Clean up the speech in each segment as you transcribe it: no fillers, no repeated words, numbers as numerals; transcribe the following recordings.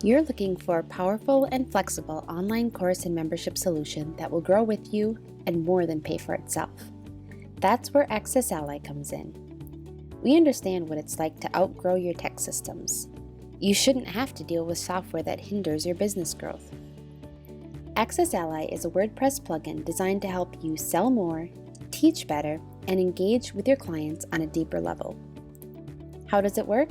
You're looking for a powerful and flexible online course and membership solution that will grow with you and more than pay for itself. That's where AccessAlly comes in. We understand what it's like to outgrow your tech systems. You shouldn't have to deal with software that hinders your business growth. AccessAlly is a WordPress plugin designed to help you sell more, teach better, and engage with your clients on a deeper level. How does it work?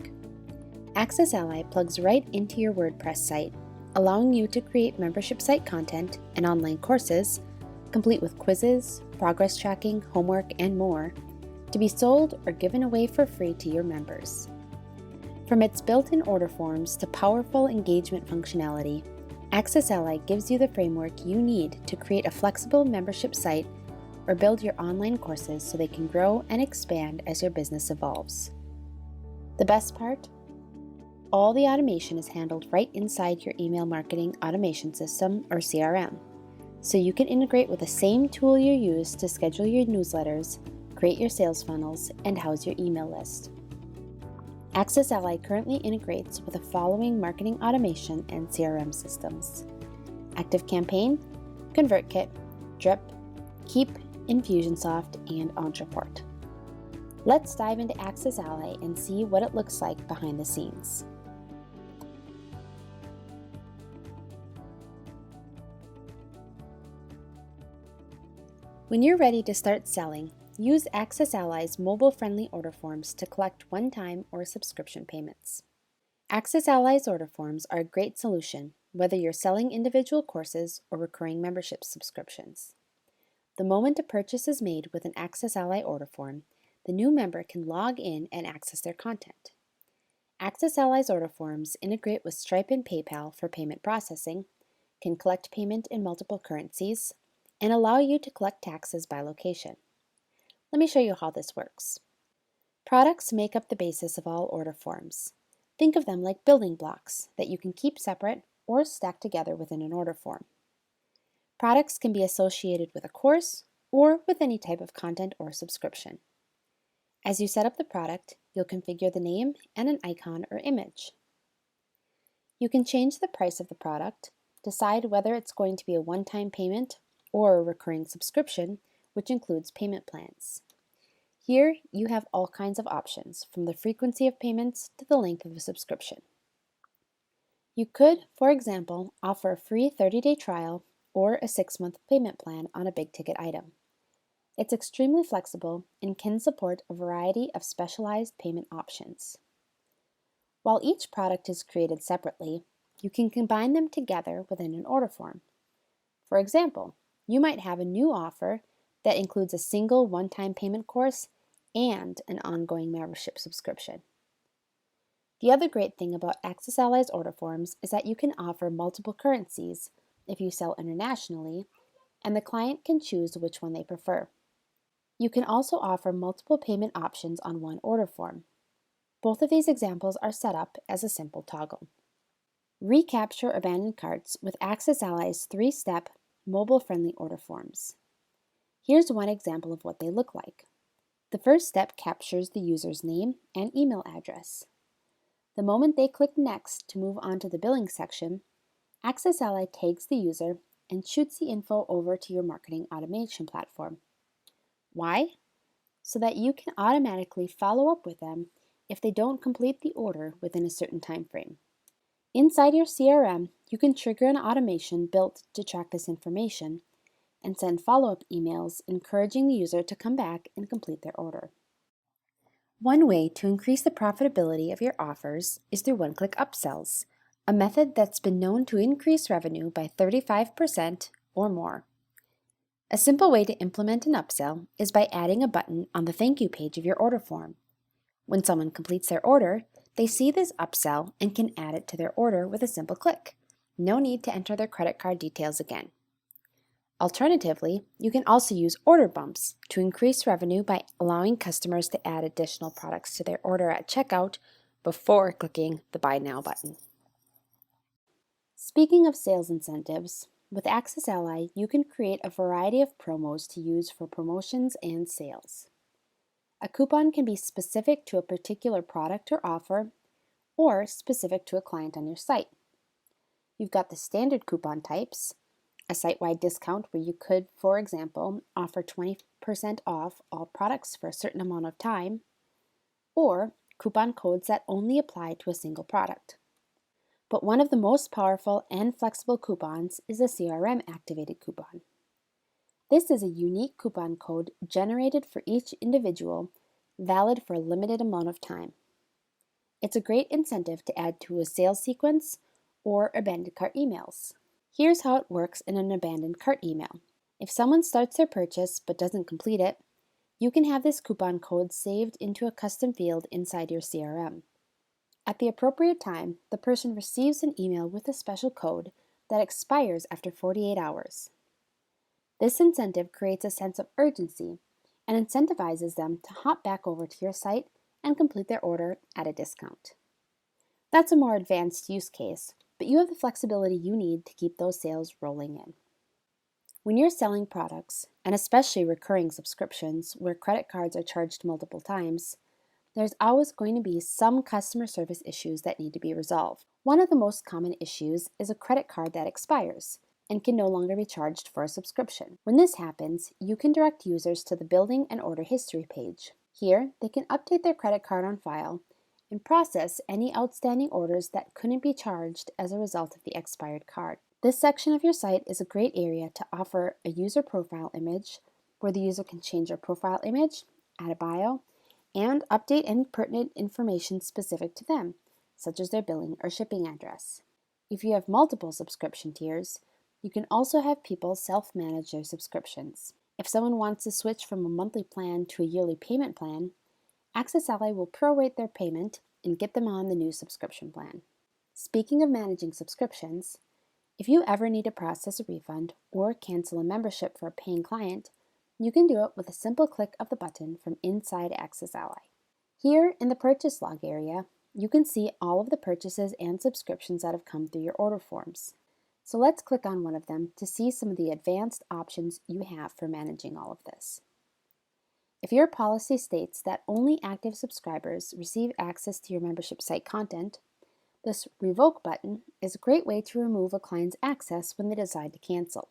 AccessAlly plugs right into your WordPress site, allowing you to create membership site content and online courses, complete with quizzes, progress tracking, homework, and more, to be sold or given away for free to your members. From its built-in order forms to powerful engagement functionality, AccessAlly gives you the framework you need to create a flexible membership site or build your online courses so they can grow and expand as your business evolves. The best part? All the automation is handled right inside your email marketing automation system or CRM, so you can integrate with the same tool you use to schedule your newsletters, create your sales funnels, and house your email list. AccessAlly currently integrates with the following marketing automation and CRM systems: ActiveCampaign, ConvertKit, Drip, Keep, Infusionsoft, and Entreport. Let's dive into AccessAlly and see what it looks like behind the scenes. When you're ready to start selling, use AccessAlly's mobile-friendly order forms to collect one-time or subscription payments. AccessAlly's order forms are a great solution, whether you're selling individual courses or recurring membership subscriptions. The moment a purchase is made with an AccessAlly order form, the new member can log in and access their content. AccessAlly's order forms integrate with Stripe and PayPal for payment processing, can collect payment in multiple currencies, and allow you to collect taxes by location. Let me show you how this works. Products make up the basis of all order forms. Think of them like building blocks that you can keep separate or stack together within an order form. Products can be associated with a course or with any type of content or subscription. As you set up the product, you'll configure the name and an icon or image. You can change the price of the product, decide whether it's going to be a one-time payment or a recurring subscription, which includes payment plans. Here, you have all kinds of options, from the frequency of payments to the length of the subscription. You could, for example, offer a free 30-day trial or a 6-month payment plan on a big-ticket item. It's extremely flexible and can support a variety of specialized payment options. While each product is created separately, you can combine them together within an order form. For example, you might have a new offer that includes a single one-time payment course and an ongoing membership subscription. The other great thing about AccessAlly's order forms is that you can offer multiple currencies if you sell internationally, and the client can choose which one they prefer. You can also offer multiple payment options on one order form. Both of these examples are set up as a simple toggle. Recapture abandoned carts with AccessAlly's 3-step mobile-friendly order forms. Here's one example of what they look like. The first step captures the user's name and email address. The moment they click Next to move on to the billing section, AccessAlly tags the user and shoots the info over to your marketing automation platform. Why? So that you can automatically follow up with them if they don't complete the order within a certain time frame. Inside your CRM, you can trigger an automation built to track this information and send follow-up emails encouraging the user to come back and complete their order. One way to increase the profitability of your offers is through one-click upsells, a method that's been known to increase revenue by 35% or more. A simple way to implement an upsell is by adding a button on the thank you page of your order form. When someone completes their order, they see this upsell and can add it to their order with a simple click. No need to enter their credit card details again. Alternatively, you can also use order bumps to increase revenue by allowing customers to add additional products to their order at checkout before clicking the Buy Now button. Speaking of sales incentives, with AccessAlly, you can create a variety of promos to use for promotions and sales. A coupon can be specific to a particular product or offer, or specific to a client on your site. You've got the standard coupon types, a site-wide discount where you could, for example, offer 20% off all products for a certain amount of time, or coupon codes that only apply to a single product. But one of the most powerful and flexible coupons is a CRM activated coupon. This is a unique coupon code generated for each individual, valid for a limited amount of time. It's a great incentive to add to a sales sequence or abandoned cart emails. Here's how it works in an abandoned cart email. If someone starts their purchase but doesn't complete it, you can have this coupon code saved into a custom field inside your CRM. At the appropriate time, the person receives an email with a special code that expires after 48 hours. This incentive creates a sense of urgency and incentivizes them to hop back over to your site and complete their order at a discount. That's a more advanced use case, but you have the flexibility you need to keep those sales rolling in. When you're selling products, and especially recurring subscriptions where credit cards are charged multiple times, there's always going to be some customer service issues that need to be resolved. One of the most common issues is a credit card that expires and can no longer be charged for a subscription. When this happens, you can direct users to the billing and order history page. Here, they can update their credit card on file and process any outstanding orders that couldn't be charged as a result of the expired card. This section of your site is a great area to offer a user profile image where the user can change their profile image, add a bio, and update any pertinent information specific to them, such as their billing or shipping address. If you have multiple subscription tiers, you can also have people self-manage their subscriptions. If someone wants to switch from a monthly plan to a yearly payment plan, AccessAlly will prorate their payment and get them on the new subscription plan. Speaking of managing subscriptions, if you ever need to process a refund or cancel a membership for a paying client, you can do it with a simple click of the button from inside AccessAlly. Here in the purchase log area, you can see all of the purchases and subscriptions that have come through your order forms. So let's click on one of them to see some of the advanced options you have for managing all of this. If your policy states that only active subscribers receive access to your membership site content, this Revoke button is a great way to remove a client's access when they decide to cancel.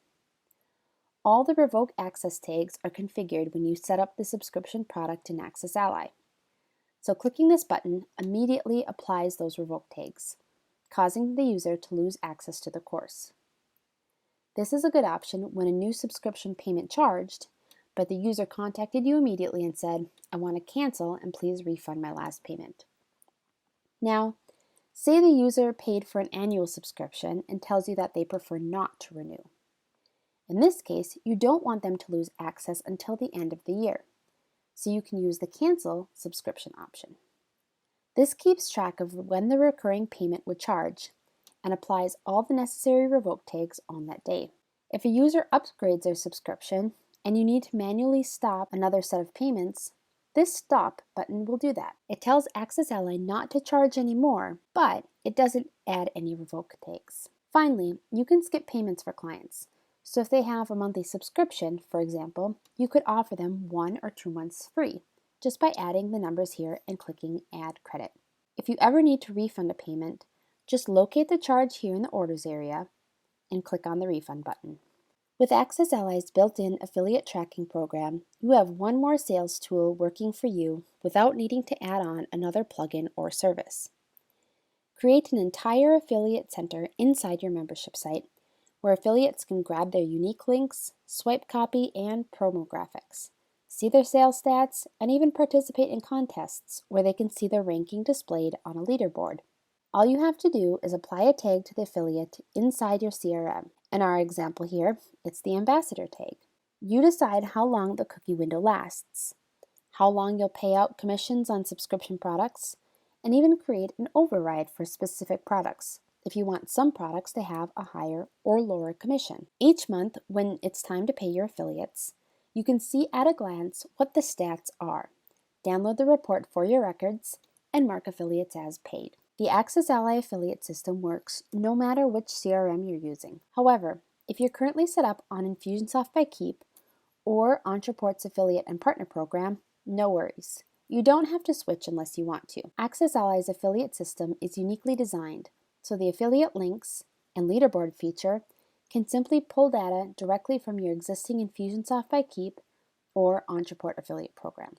All the Revoke access tags are configured when you set up the subscription product in AccessAlly. So clicking this button immediately applies those Revoke tags, causing the user to lose access to the course. This is a good option when a new subscription payment charged, but the user contacted you immediately and said, "I want to cancel and please refund my last payment." Now, say the user paid for an annual subscription and tells you that they prefer not to renew. In this case, you don't want them to lose access until the end of the year, so you can use the cancel subscription option. This keeps track of when the recurring payment would charge and applies all the necessary revoke tags on that day. If a user upgrades their subscription and you need to manually stop another set of payments, this stop button will do that. It tells AccessAlly not to charge anymore, but it doesn't add any revoke tags. Finally, you can skip payments for clients. So if they have a monthly subscription, for example, you could offer them 1 or 2 months free, just by adding the numbers here and clicking Add Credit. If you ever need to refund a payment, just locate the charge here in the Orders area and click on the Refund button. With AccessAlly's built-in affiliate tracking program, you have one more sales tool working for you without needing to add on another plugin or service. Create an entire affiliate center inside your membership site where affiliates can grab their unique links, swipe copy, and promo graphics, see their sales stats, and even participate in contests where they can see their ranking displayed on a leaderboard. All you have to do is apply a tag to the affiliate inside your CRM. In our example here, it's the ambassador tag. You decide how long the cookie window lasts, how long you'll pay out commissions on subscription products, and even create an override for specific products if you want some products to have a higher or lower commission. Each month, when it's time to pay your affiliates, you can see at a glance what the stats are, download the report for your records, and mark affiliates as paid. The AccessAlly affiliate system works no matter which CRM you're using. However, if you're currently set up on Infusionsoft by Keep or Entreport's affiliate and partner program, no worries. You don't have to switch unless you want to. AccessAlly's affiliate system is uniquely designed, so the affiliate links and leaderboard feature can simply pull data directly from your existing Infusionsoft by Keep or Ontraport affiliate program.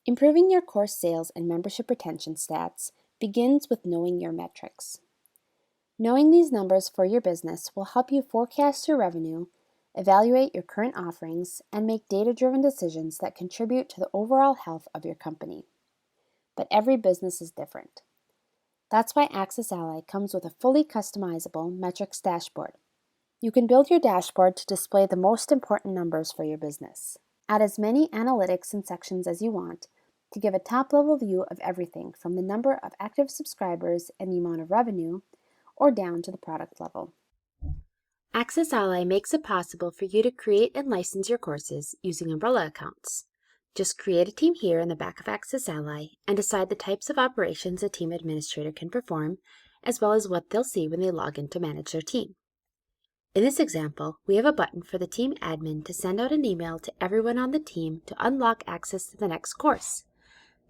Improving your course sales and membership retention stats begins with knowing your metrics. Knowing these numbers for your business will help you forecast your revenue, evaluate your current offerings, and make data-driven decisions that contribute to the overall health of your company. But every business is different. That's why AccessAlly comes with a fully customizable metrics dashboard. You can build your dashboard to display the most important numbers for your business. Add as many analytics and sections as you want to give a top-level view of everything from the number of active subscribers and the amount of revenue, or down to the product level. AccessAlly makes it possible for you to create and license your courses using umbrella accounts. Just create a team here in the back of AccessAlly and decide the types of operations a team administrator can perform, as well as what they'll see when they log in to manage their team. In this example, we have a button for the team admin to send out an email to everyone on the team to unlock access to the next course.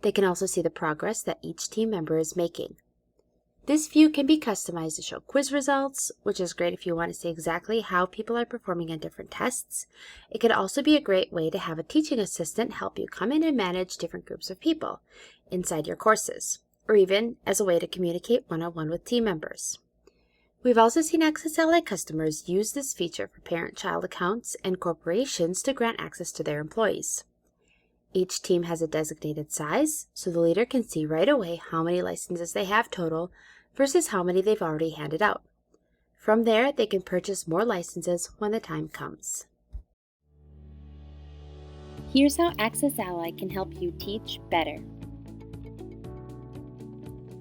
They can also see the progress that each team member is making. This view can be customized to show quiz results, which is great if you want to see exactly how people are performing on different tests. It could also be a great way to have a teaching assistant help you come in and manage different groups of people inside your courses, or even as a way to communicate one-on-one with team members. We've also seen AccessAlly customers use this feature for parent-child accounts and corporations to grant access to their employees. Each team has a designated size, so the leader can see right away how many licenses they have total versus how many they've already handed out. From there, they can purchase more licenses when the time comes. Here's how AccessAlly can help you teach better.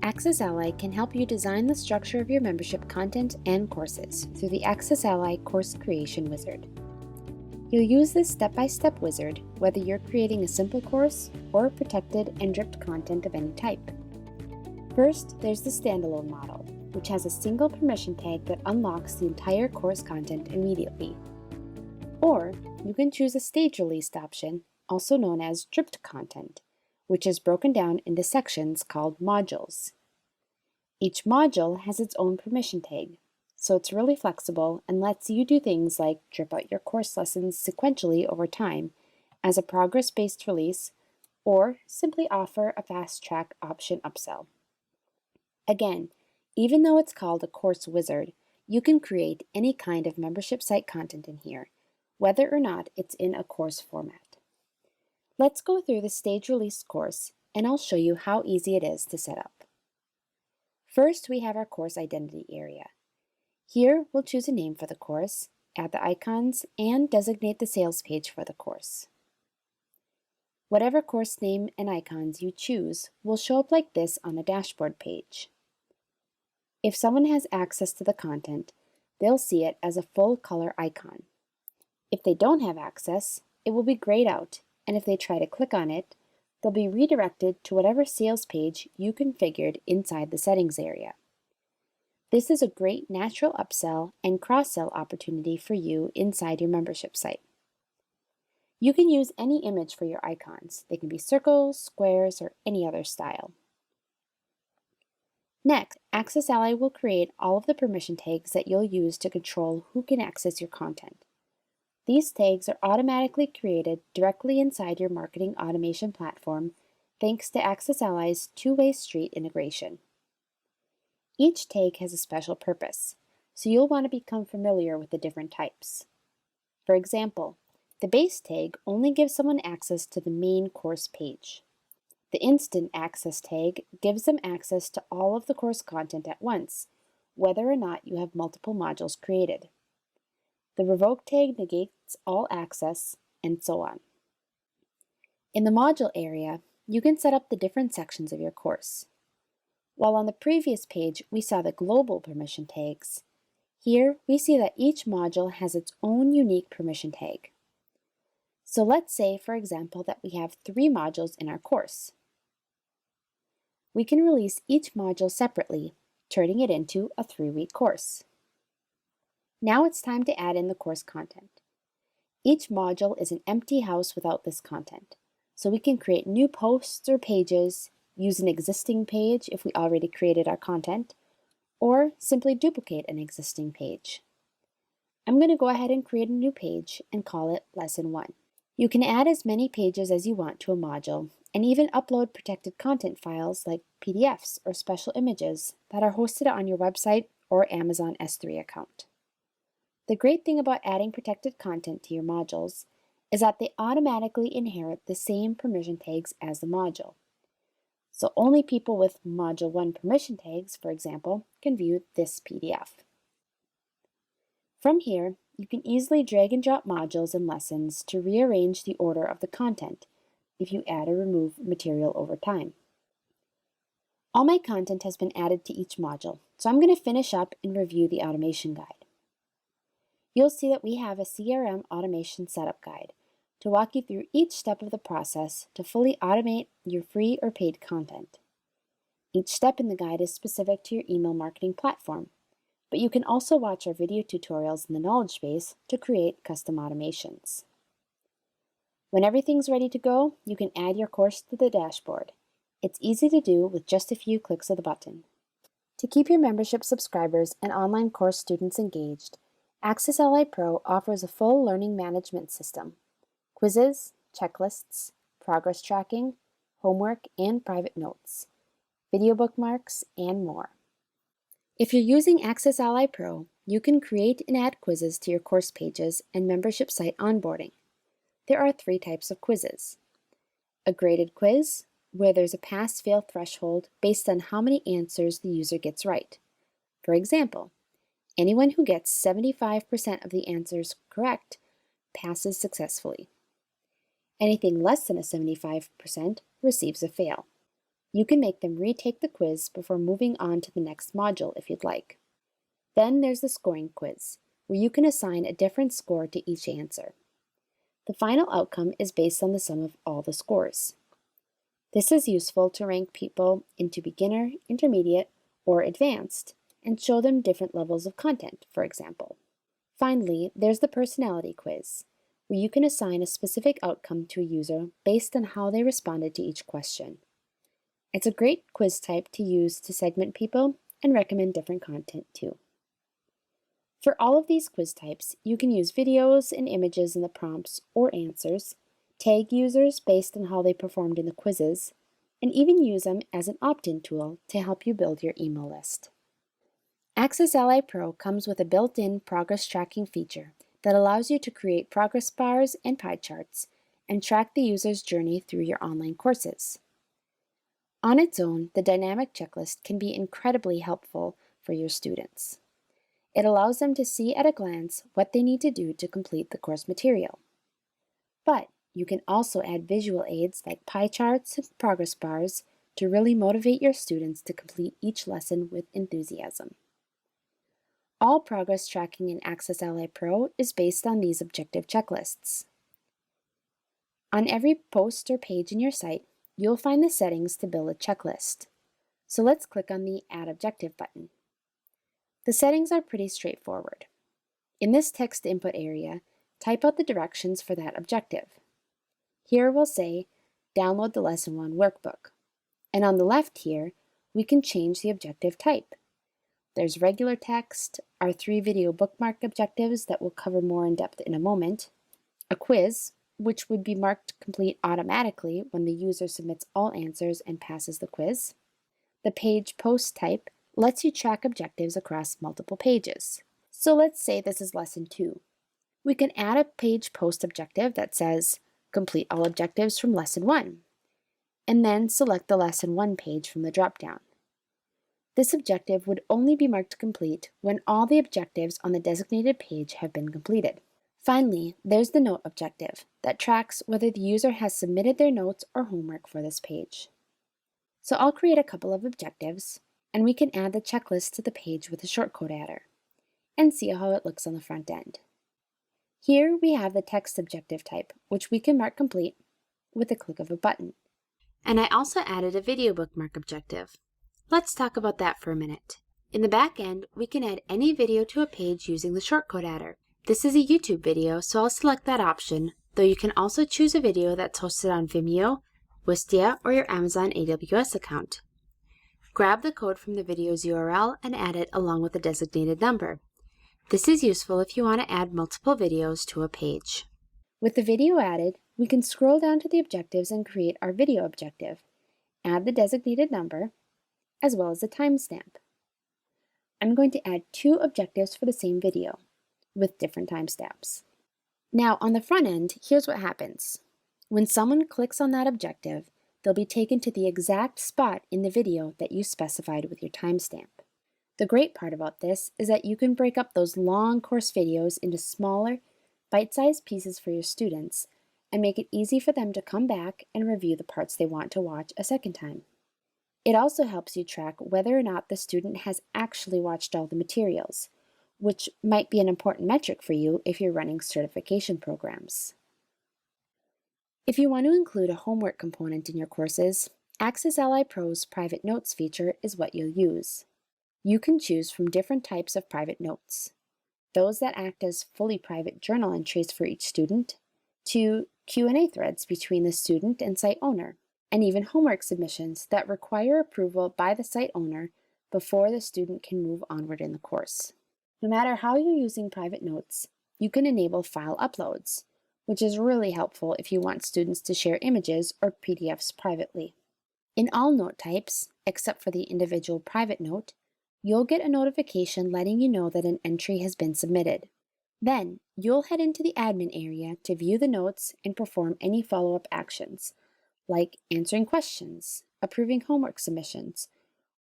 AccessAlly can help you design the structure of your membership content and courses through the AccessAlly Course Creation Wizard. You'll use this step-by-step wizard whether you're creating a simple course or protected and dripped content of any type. First, there's the standalone model, which has a single permission tag that unlocks the entire course content immediately. Or you can choose a stage-released option, also known as dripped content, which is broken down into sections called modules. Each module has its own permission tag, so it's really flexible and lets you do things like drip out your course lessons sequentially over time as a progress-based release, or simply offer a fast-track option upsell. Again, even though it's called a course wizard, you can create any kind of membership site content in here, whether or not it's in a course format. Let's go through the stage release course, and I'll show you how easy it is to set up. First, we have our course identity area. Here, we'll choose a name for the course, add the icons, and designate the sales page for the course. Whatever course name and icons you choose will show up like this on the dashboard page. If someone has access to the content, they'll see it as a full color icon. If they don't have access, it will be grayed out, and if they try to click on it, they'll be redirected to whatever sales page you configured inside the settings area. This is a great natural upsell and cross-sell opportunity for you inside your membership site. You can use any image for your icons. They can be circles, squares, or any other style. Next, AccessAlly will create all of the permission tags that you'll use to control who can access your content. These tags are automatically created directly inside your marketing automation platform thanks to AccessAlly's two-way street integration. Each tag has a special purpose, so you'll want to become familiar with the different types. For example, the base tag only gives someone access to the main course page. The instant access tag gives them access to all of the course content at once, whether or not you have multiple modules created. The revoke tag negates all access, and so on. In the module area, you can set up the different sections of your course. While on the previous page we saw the global permission tags, here we see that each module has its own unique permission tag. So let's say, for example, that we have 3 modules in our course. We can release each module separately, turning it into a 3-week course. Now it's time to add in the course content. Each module is an empty house without this content, so we can create new posts or pages, use an existing page if we already created our content, or simply duplicate an existing page. I'm going to go ahead and create a new page and call it Lesson 1. You can add as many pages as you want to a module and even upload protected content files like PDFs or special images that are hosted on your website or Amazon S3 account. The great thing about adding protected content to your modules is that they automatically inherit the same permission tags as the module. So only people with Module 1 permission tags, for example, can view this PDF. From here, you can easily drag and drop modules and lessons to rearrange the order of the content if you add or remove material over time. All my content has been added to each module, so I'm going to finish up and review the automation guide. You'll see that we have a CRM automation setup guide to walk you through each step of the process to fully automate your free or paid content. Each step in the guide is specific to your email marketing platform, but you can also watch our video tutorials in the knowledge base to create custom automations. When everything's ready to go, you can add your course to the dashboard. It's easy to do with just a few clicks of the button. To keep your membership subscribers and online course students engaged, AccessAlly Pro offers a full learning management system: quizzes, checklists, progress tracking, homework and private notes, video bookmarks, and more. If you're using AccessAlly Pro, you can create and add quizzes to your course pages and membership site onboarding. There are 3 types of quizzes: a graded quiz, where there's a pass-fail threshold based on how many answers the user gets right. For example, anyone who gets 75% of the answers correct passes successfully. Anything less than a 75% receives a fail. You can make them retake the quiz before moving on to the next module if you'd like. Then there's the scoring quiz, where you can assign a different score to each answer. The final outcome is based on the sum of all the scores. This is useful to rank people into beginner, intermediate, or advanced, and show them different levels of content, for example. Finally, there's the personality quiz, where you can assign a specific outcome to a user based on how they responded to each question. It's a great quiz type to use to segment people and recommend different content too. For all of these quiz types, you can use videos and images in the prompts or answers, tag users based on how they performed in the quizzes, and even use them as an opt-in tool to help you build your email list. AccessAlly Pro comes with a built-in progress tracking feature that allows you to create progress bars and pie charts and track the user's journey through your online courses. On its own, the dynamic checklist can be incredibly helpful for your students. It allows them to see at a glance what they need to do to complete the course material. But you can also add visual aids like pie charts and progress bars to really motivate your students to complete each lesson with enthusiasm. All progress tracking in AccessAlly Pro is based on these objective checklists. On every post or page in your site, you'll find the settings to build a checklist. So let's click on the Add Objective button. The settings are pretty straightforward. In this text input area, type out the directions for that objective. Here we'll say, download the Lesson 1 workbook. And on the left here, we can change the objective type. There's regular text, our 3 video bookmark objectives that we'll cover more in depth in a moment, a quiz, which would be marked complete automatically when the user submits all answers and passes the quiz. The page post type lets you track objectives across multiple pages. So let's say this is Lesson 2. We can add a page post objective that says, complete all objectives from Lesson 1, and then select the Lesson 1 page from the dropdown. This objective would only be marked complete when all the objectives on the designated page have been completed. Finally, there's the note objective that tracks whether the user has submitted their notes or homework for this page. So I'll create a couple of objectives, and we can add the checklist to the page with a shortcode adder, and see how it looks on the front end. Here we have the text objective type, which we can mark complete with a click of a button. And I also added a video bookmark objective. Let's talk about that for a minute. In the back end, we can add any video to a page using the shortcode adder. This is a YouTube video, so I'll select that option, though you can also choose a video that's hosted on Vimeo, Wistia, or your Amazon AWS account. Grab the code from the video's URL and add it along with the designated number. This is useful if you want to add multiple videos to a page. With the video added, we can scroll down to the objectives and create our video objective. Add the designated number, as well as the timestamp. I'm going to add 2 objectives for the same video, with different timestamps. Now, on the front end, here's what happens. When someone clicks on that objective, they'll be taken to the exact spot in the video that you specified with your timestamp. The great part about this is that you can break up those long course videos into smaller, bite-sized pieces for your students and make it easy for them to come back and review the parts they want to watch a second time. It also helps you track whether or not the student has actually watched all the materials, which might be an important metric for you if you're running certification programs. If you want to include a homework component in your courses, AccessAlly Pro's Private Notes feature is what you'll use. You can choose from different types of private notes, those that act as fully private journal entries for each student, to Q&A threads between the student and site owner, and even homework submissions that require approval by the site owner before the student can move onward in the course. No matter how you're using private notes, you can enable file uploads, which is really helpful if you want students to share images or PDFs privately. In all note types, except for the individual private note, you'll get a notification letting you know that an entry has been submitted. Then, you'll head into the admin area to view the notes and perform any follow-up actions, like answering questions, approving homework submissions,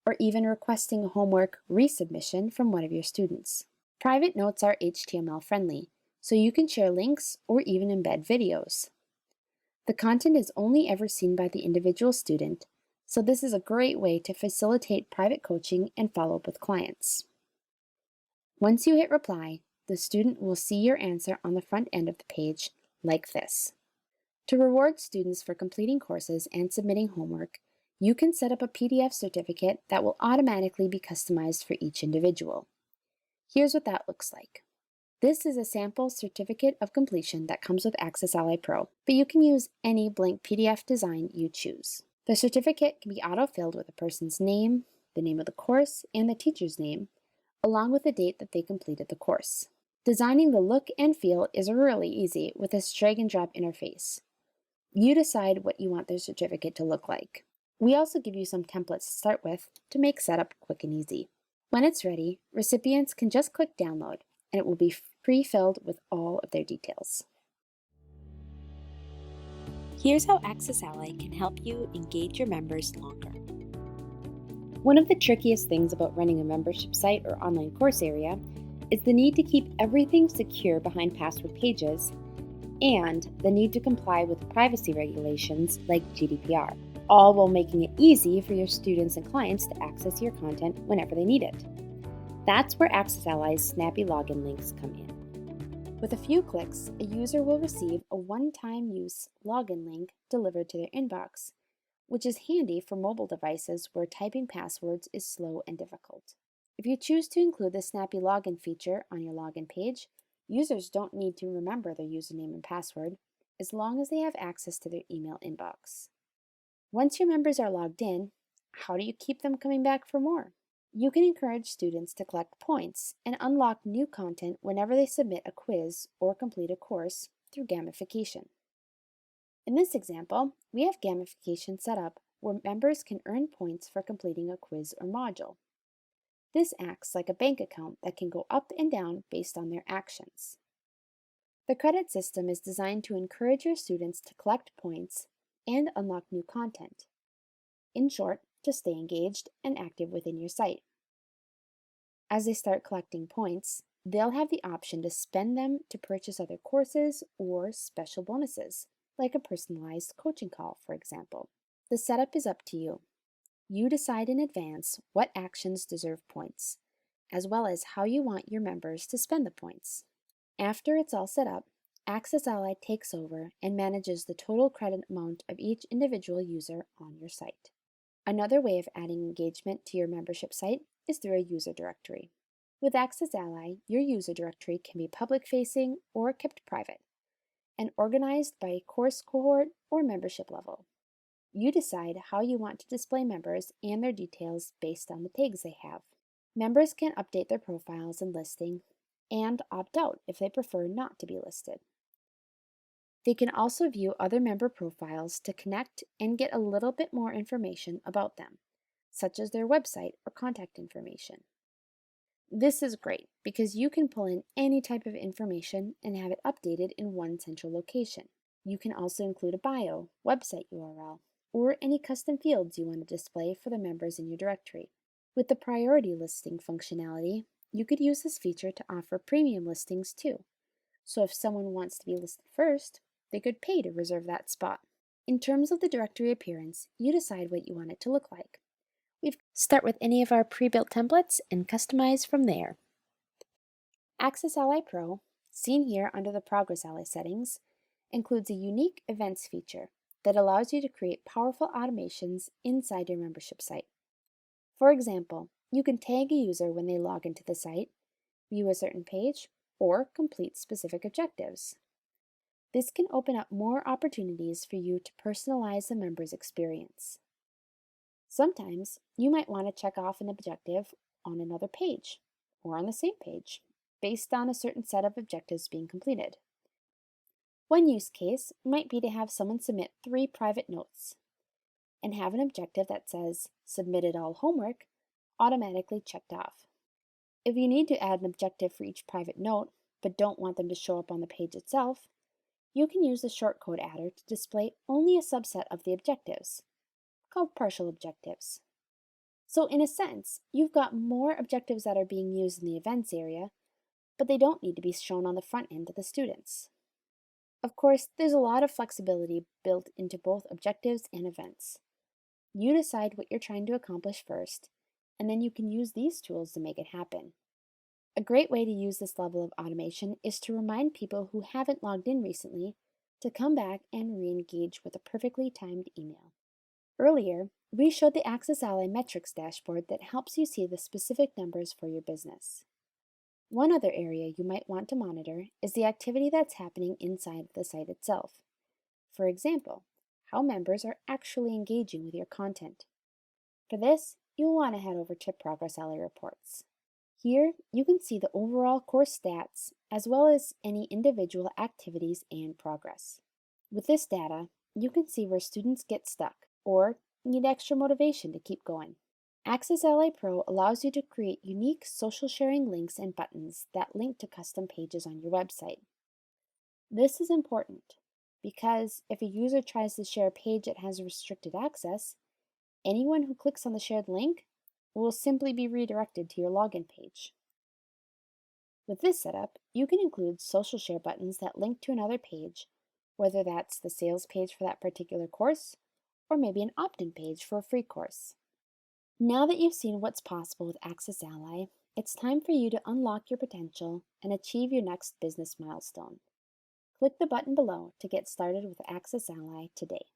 or even requesting a homework resubmission from one of your students. Private notes are HTML friendly, so you can share links or even embed videos. The content is only ever seen by the individual student, so this is a great way to facilitate private coaching and follow up with clients. Once you hit reply, the student will see your answer on the front end of the page like this. To reward students for completing courses and submitting homework, you can set up a PDF certificate that will automatically be customized for each individual. Here's what that looks like. This is a sample certificate of completion that comes with AccessAlly Pro, but you can use any blank PDF design you choose. The certificate can be auto-filled with a person's name, the name of the course, and the teacher's name, along with the date that they completed the course. Designing the look and feel is really easy with this drag-and-drop interface. You decide what you want the certificate to look like. We also give you some templates to start with to make setup quick and easy. When it's ready, recipients can just click download, and it will be pre-filled with all of their details. Here's how AccessAlly can help you engage your members longer. One of the trickiest things about running a membership site or online course area is the need to keep everything secure behind password pages and the need to comply with privacy regulations like GDPR, all while making it easy for your students and clients to access your content whenever they need it. That's where AccessAlly's snappy login links come in. With a few clicks, a user will receive a one-time use login link delivered to their inbox, which is handy for mobile devices where typing passwords is slow and difficult. If you choose to include the snappy login feature on your login page, users don't need to remember their username and password as long as they have access to their email inbox. Once your members are logged in, how do you keep them coming back for more? You can encourage students to collect points and unlock new content whenever they submit a quiz or complete a course through gamification. In this example, we have gamification set up where members can earn points for completing a quiz or module. This acts like a bank account that can go up and down based on their actions. The credit system is designed to encourage your students to collect points and unlock new content. In short, to stay engaged and active within your site. As they start collecting points, they'll have the option to spend them to purchase other courses or special bonuses, like a personalized coaching call, for example. The setup is up to you. You decide in advance what actions deserve points, as well as how you want your members to spend the points. After it's all set up, AccessAlly takes over and manages the total credit amount of each individual user on your site. Another way of adding engagement to your membership site is through a user directory. With AccessAlly, your user directory can be public-facing or kept private, and organized by course cohort or membership level. You decide how you want to display members and their details based on the tags they have. Members can update their profiles and listing and opt out if they prefer not to be listed. They can also view other member profiles to connect and get a little bit more information about them, such as their website or contact information. This is great because you can pull in any type of information and have it updated in one central location. You can also include a bio, website URL, or any custom fields you want to display for the members in your directory. With the priority listing functionality, you could use this feature to offer premium listings too. So if someone wants to be listed first, they could pay to reserve that spot. In terms of the directory appearance, you decide what you want it to look like. We start with any of our pre-built templates and customize from there. AccessAlly Pro, seen here under the Progress Ally settings, includes a unique events feature that allows you to create powerful automations inside your membership site. For example, you can tag a user when they log into the site, view a certain page, or complete specific objectives. This can open up more opportunities for you to personalize the member's experience. Sometimes you might want to check off an objective on another page or on the same page based on a certain set of objectives being completed. One use case might be to have someone submit 3 private notes and have an objective that says submitted all homework automatically checked off. If you need to add an objective for each private note but don't want them to show up on the page itself, you can use the shortcode adder to display only a subset of the objectives, called partial objectives. So in a sense, you've got more objectives that are being used in the events area, but they don't need to be shown on the front end to the students. Of course, there's a lot of flexibility built into both objectives and events. You decide what you're trying to accomplish first, and then you can use these tools to make it happen. A great way to use this level of automation is to remind people who haven't logged in recently to come back and re-engage with a perfectly timed email. Earlier, we showed the AccessAlly metrics dashboard that helps you see the specific numbers for your business. One other area you might want to monitor is the activity that's happening inside the site itself. For example, how members are actually engaging with your content. For this, you'll want to head over to Progress Ally Reports. Here, you can see the overall course stats as well as any individual activities and progress. With this data, you can see where students get stuck or need extra motivation to keep going. AccessAlly Pro allows you to create unique social sharing links and buttons that link to custom pages on your website. This is important because if a user tries to share a page that has restricted access, anyone who clicks on the shared link will simply be redirected to your login page. With this setup, you can include social share buttons that link to another page, whether that's the sales page for that particular course, or maybe an opt-in page for a free course. Now that you've seen what's possible with AccessAlly, it's time for you to unlock your potential and achieve your next business milestone. Click the button below to get started with AccessAlly today.